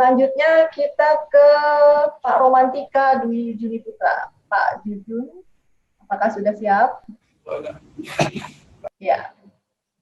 selanjutnya kita ke Pak Romantika Dwi Juni Putra. Pak Jujun, apakah sudah siap? Ya,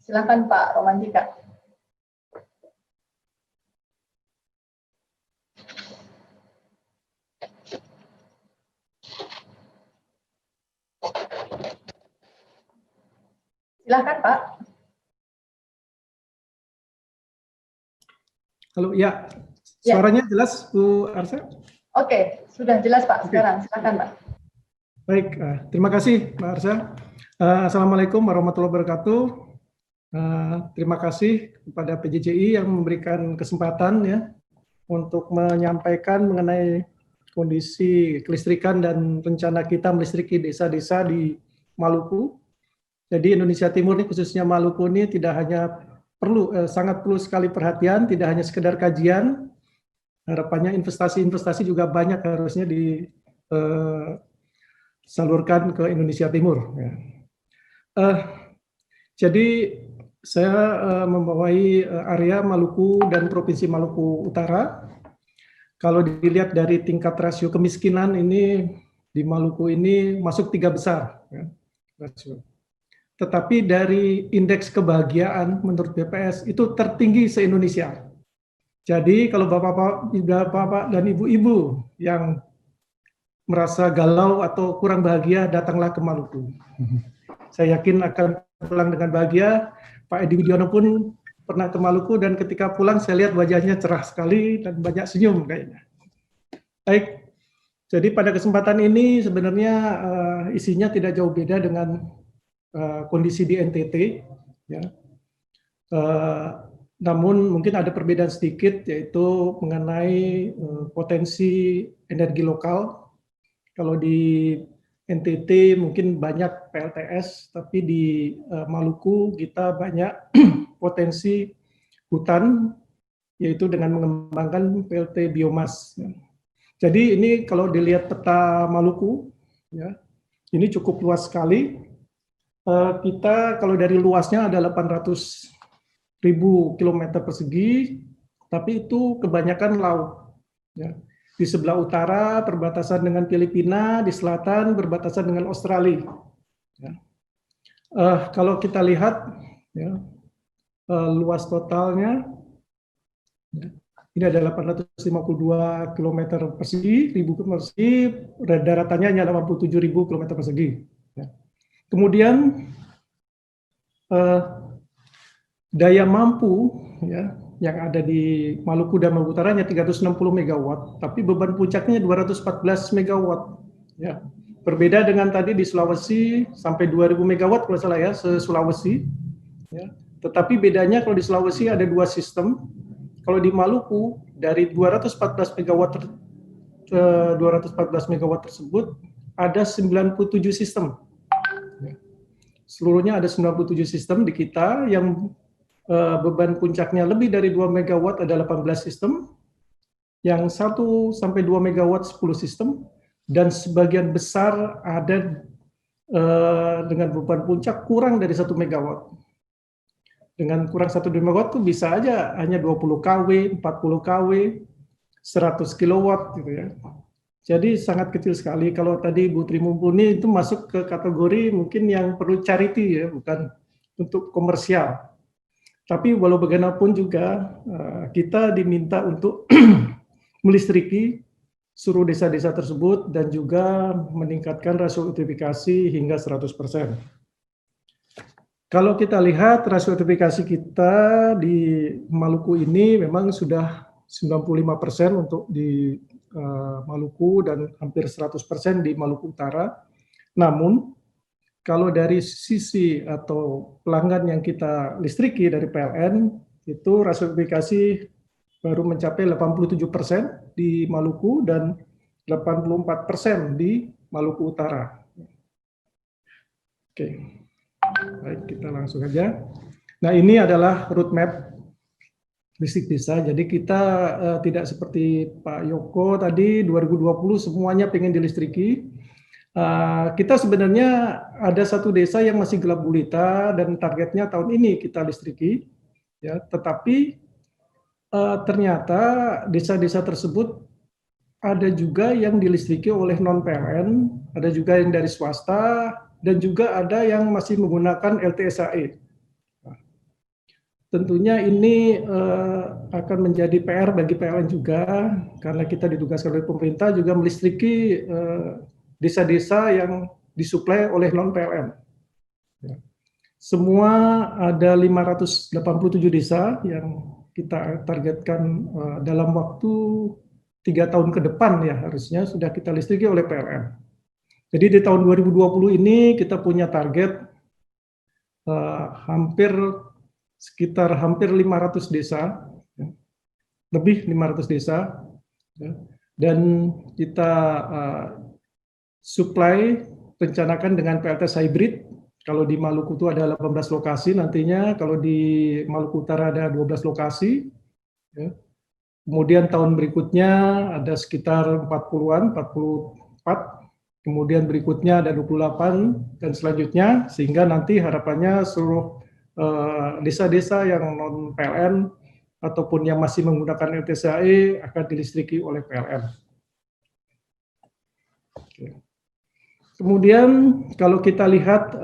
silakan Pak Romantika. Silakan Pak. Halo, ya. Suaranya jelas, Bu Arsa? Oke, sudah jelas Pak. Sekarang silakan Pak. Baik, terima kasih Mbak Arsa. Assalamualaikum warahmatullahi wabarakatuh. Terima kasih kepada PJJI yang memberikan kesempatan ya untuk menyampaikan mengenai kondisi kelistrikan dan rencana kita melistriki desa-desa di Maluku. Jadi Indonesia Timur ini khususnya Maluku ini tidak hanya sangat perlu sekali perhatian, tidak hanya sekedar kajian, harapannya investasi-investasi juga banyak harusnya disalurkan ke Indonesia Timur. Ya. Jadi saya membawai area Maluku dan Provinsi Maluku Utara. Kalau dilihat dari tingkat rasio kemiskinan ini di Maluku ini masuk 3 besar. Ya, rasio. Tetapi dari indeks kebahagiaan menurut BPS itu tertinggi se-Indonesia. Jadi kalau bapak-bapak dan ibu-ibu yang merasa galau atau kurang bahagia, datanglah ke Maluku. Saya yakin akan pulang dengan bahagia. Pak Edi Widiono pun pernah ke Maluku dan ketika pulang saya lihat wajahnya cerah sekali dan banyak senyum kayaknya. Baik, jadi pada kesempatan ini sebenarnya isinya tidak jauh beda dengan kondisi di NTT, ya. Namun mungkin ada perbedaan sedikit yaitu mengenai potensi energi lokal. Kalau di NTT mungkin banyak PLTS, tapi di Maluku kita banyak potensi hutan, yaitu dengan mengembangkan PLT biomas. Jadi ini kalau dilihat peta Maluku, ya, ini cukup luas sekali. Kita kalau dari luasnya ada 800.000 km persegi, tapi itu kebanyakan laut. Ya. Di sebelah utara perbatasan dengan Filipina, di selatan berbatasan dengan Australia. Ya. Kalau kita lihat ya, luas totalnya, ya, ini ada 852 km persegi, 1000 km persegi, daratannya hanya 87.000 km persegi. Ya. Kemudian daya mampu ya, yang ada di Maluku dan Maluku Utara hanya 360 MW, tapi beban puncaknya 214 MW. Ya. Berbeda dengan tadi di Sulawesi sampai 2000 MW kalau salah ya, se-Sulawesi. Ya. Tetapi bedanya kalau di Sulawesi ada 2 sistem. Kalau di Maluku dari 214 MW tersebut ada 97 sistem. Seluruhnya ada 97 sistem di kita yang beban puncaknya lebih dari 2 MW ada 18 sistem, yang 1 sampai 2 MW 10 sistem, dan sebagian besar ada dengan beban puncak kurang dari 1 MW. Dengan kurang 1 MW itu bisa aja hanya 20 kW, 40 kW, 100 kW gitu ya. Jadi sangat kecil sekali. Kalau tadi Bu Tri Mumpuni itu masuk ke kategori mungkin yang perlu charity ya, bukan untuk komersial. Tapi walau bagaimanapun juga kita diminta untuk melistriki seluruh desa-desa tersebut dan juga meningkatkan rasio elektrifikasi hingga 100%. Kalau kita lihat rasio elektrifikasi kita di Maluku ini memang sudah 95% untuk di Maluku dan hampir 100% di Maluku Utara. Namun kalau dari sisi atau pelanggan yang kita listriki dari PLN itu rasio elektrifikasi baru mencapai 87% di Maluku dan 84% di Maluku Utara. Oke, baik kita langsung aja. Nah ini adalah roadmap listrik desa. Jadi kita tidak seperti Pak Yoko tadi 2020 semuanya pengen dilistriki. Kita sebenarnya ada satu desa yang masih gelap gulita dan targetnya tahun ini kita listriki. Ya, tetapi ternyata desa-desa tersebut ada juga yang dilistriki oleh non-PLN, ada juga yang dari swasta, dan juga ada yang masih menggunakan LTSAE. Tentunya ini akan menjadi PR bagi PLN juga, karena kita ditugaskan oleh pemerintah juga melistriki desa-desa yang disuplai oleh non-PLN. Semua ada 587 desa yang kita targetkan dalam waktu 3 tahun ke depan ya harusnya sudah kita listriki oleh PLN. Jadi di tahun 2020 ini kita punya target sekitar hampir 500 desa, lebih 500 desa, dan kita supply rencanakan dengan PLTS hybrid. Kalau di Maluku itu ada 18 lokasi nantinya, kalau di Maluku Utara ada 12 lokasi. Kemudian tahun berikutnya ada sekitar 40-an, 44. Kemudian berikutnya ada 28 dan selanjutnya, sehingga nanti harapannya seluruh desa-desa yang non PLN ataupun yang masih menggunakan LTSAE akan dilistriki oleh PLN. Oke. Kemudian kalau kita lihat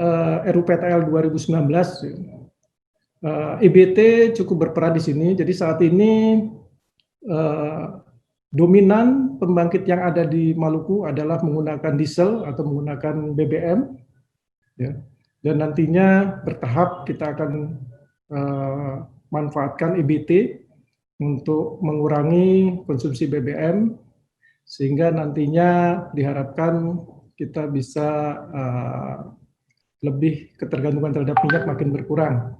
RUPTL 2019, EBT cukup berperan di sini. Jadi saat ini dominan pembangkit yang ada di Maluku adalah menggunakan diesel atau menggunakan BBM, ya. Dan nantinya bertahap kita akan manfaatkan EBT untuk mengurangi konsumsi BBM, sehingga nantinya diharapkan kita bisa lebih ketergantungan terhadap minyak makin berkurang.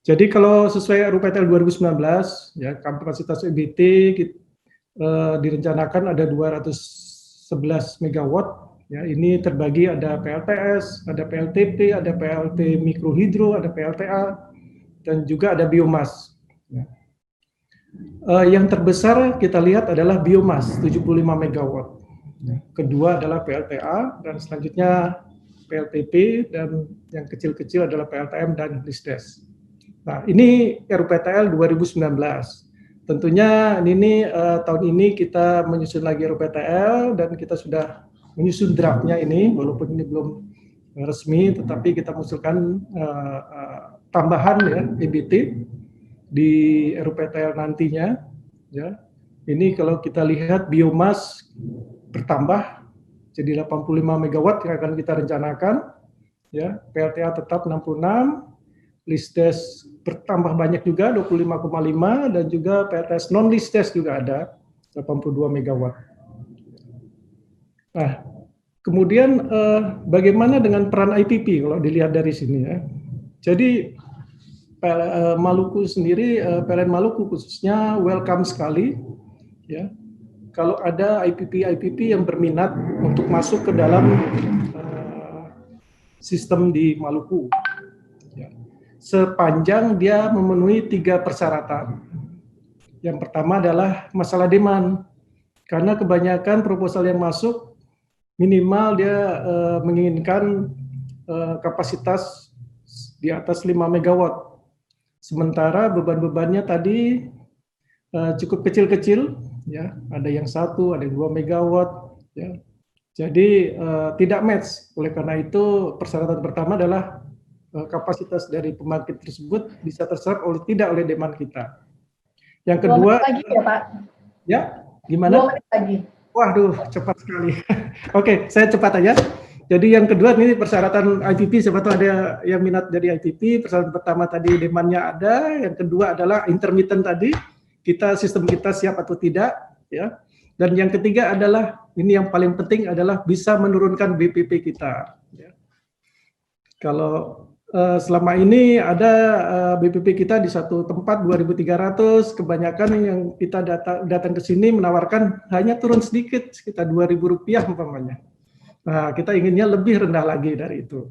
Jadi kalau sesuai RUPTL 2019, ya kapasitas EBT direncanakan ada 211 megawatt. Ya, ini terbagi ada PLTS, ada PLTP, ada PLT mikrohidro, ada PLTA, dan juga ada biomas. Ya. Yang terbesar kita lihat adalah biomas 75 megawatt. Kedua adalah PLTA, dan selanjutnya PLTP, dan yang kecil-kecil adalah PLTM dan LISDES. Nah, ini RUPTL 2019. Tentunya ini tahun ini kita menyusun lagi RUPTL, dan kita sudah menyusun draftnya ini, walaupun ini belum resmi, tetapi kita mengusulkan tambahan ya EBT di RUPTL nantinya. Ya, ini kalau kita lihat biomas bertambah jadi 85 megawatt yang akan kita rencanakan, ya. PLTA tetap 66, LISDES bertambah banyak juga 25,5, dan juga PLTS non LISDES juga ada 82 megawatt. Nah, kemudian bagaimana dengan peran IPP kalau dilihat dari sini ya. Jadi Maluku sendiri, PLN Maluku khususnya welcome sekali ya. Kalau ada IPP yang berminat untuk masuk ke dalam sistem di Maluku, ya. Sepanjang dia memenuhi 3 persyaratan. Yang pertama adalah masalah demand, karena kebanyakan proposal yang masuk minimal dia menginginkan kapasitas di atas 5 megawatt. Sementara beban-bebannya tadi cukup kecil-kecil, ya, ada yang 1, ada yang 2 megawatt, ya. Jadi tidak match. Oleh karena itu persyaratan pertama adalah kapasitas dari pembangkit tersebut bisa terserap oleh demand kita. Yang kedua, 2 menit lagi ya Pak? Ya, gimana? 2 menit lagi. Waduh, cepat sekali. Oke, saya cepat aja. Jadi yang kedua ini persyaratan IPP, siapa tahu ada yang minat dari IPP. Persyaratan pertama tadi demand-nya ada, yang kedua adalah intermittent tadi, sistem kita siap atau tidak, ya. Dan yang ketiga adalah, ini yang paling penting adalah bisa menurunkan BPP kita. Ya. Kalau selama ini ada BPP kita di satu tempat 2.300, kebanyakan yang kita datang ke sini menawarkan hanya turun sedikit, sekitar Rp2.000 umpamanya. Nah, kita inginnya lebih rendah lagi dari itu.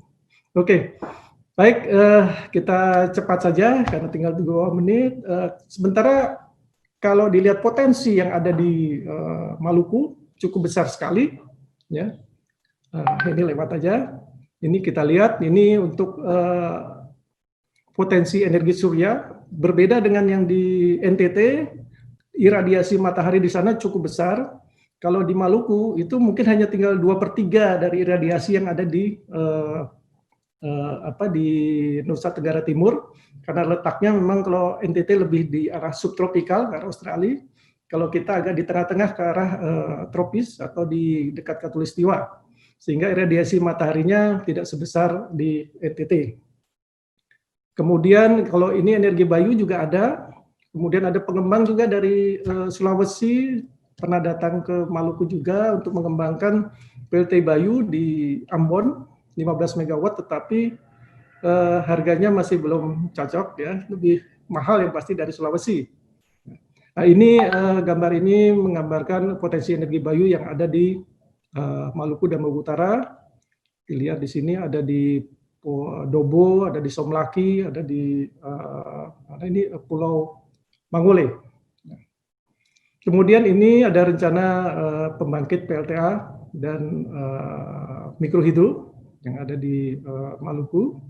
Oke, baik, kita cepat saja karena tinggal 2 menit. Sementara kalau dilihat potensi yang ada di Maluku cukup besar sekali, ya. Ini lewat aja. Ini kita lihat, ini untuk potensi energi surya berbeda dengan yang di NTT. iradiasi matahari di sana cukup besar. Kalau di Maluku itu mungkin hanya tinggal 2/3 dari iradiasi yang ada di di Nusa Tenggara Timur, karena letaknya memang kalau NTT lebih di arah subtropikal ke arah Australia, kalau kita agak di tengah-tengah ke arah tropis atau di dekat Khatulistiwa, sehingga iradiasi mataharinya tidak sebesar di NTT. Kemudian kalau ini energi bayu juga ada, kemudian ada pengembang juga dari Sulawesi pernah datang ke Maluku juga untuk mengembangkan PLT Bayu di Ambon 15 megawatt, tetapi harganya masih belum cocok ya, lebih mahal yang pasti dari Sulawesi. Nah, ini gambar ini menggambarkan potensi energi bayu yang ada di Maluku dan Maluku Utara. Dilihat di sini ada di Dobo, ada di Somlaki, ada di ini Pulau Mangole. Kemudian ini ada rencana pembangkit PLTA dan mikrohidro yang ada di Maluku.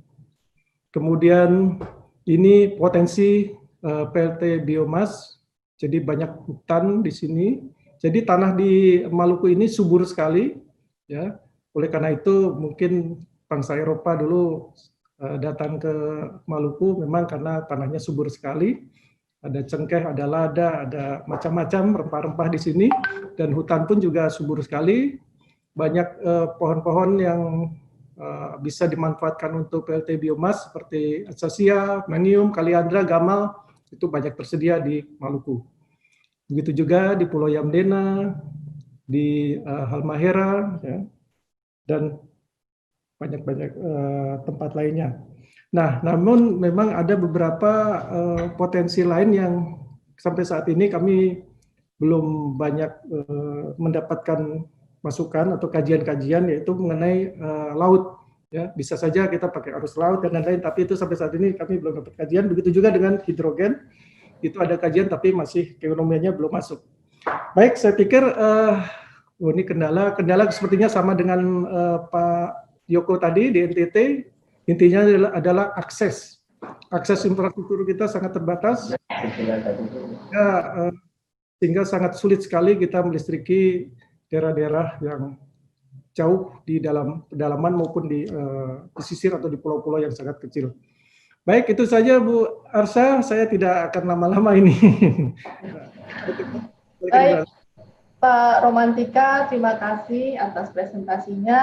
Kemudian ini potensi PLT biomas, jadi banyak hutan di sini. Jadi tanah di Maluku ini subur sekali, ya. Oleh karena itu mungkin bangsa Eropa dulu datang ke Maluku memang karena tanahnya subur sekali. Ada cengkeh, ada lada, ada macam-macam rempah-rempah di sini, dan hutan pun juga subur sekali. Banyak pohon-pohon yang bisa dimanfaatkan untuk PLT biomas seperti acacia, manium, kaliandra, gamal, itu banyak tersedia di Maluku. Begitu juga di Pulau Yamdena, di Halmahera, ya, dan banyak-banyak tempat lainnya. Nah, namun memang ada beberapa potensi lain yang sampai saat ini kami belum banyak mendapatkan masukan atau kajian-kajian, yaitu mengenai laut. Ya, bisa saja kita pakai arus laut dan lain-lain, tapi itu sampai saat ini kami belum dapat kajian. Begitu juga dengan hidrogen, itu ada kajian tapi masih keekonomiannya belum masuk. Baik, saya pikir ini kendala sepertinya sama dengan Pak Yoko tadi di NTT. Intinya adalah akses infrastruktur kita sangat terbatas, ya, sehingga sangat sulit sekali kita melistriki daerah-daerah yang jauh di dalam pedalaman maupun di pesisir atau di pulau-pulau yang sangat kecil. Baik, itu saja Bu Arsa, saya tidak akan lama-lama ini. Baik, Pak Romantika, terima kasih atas presentasinya.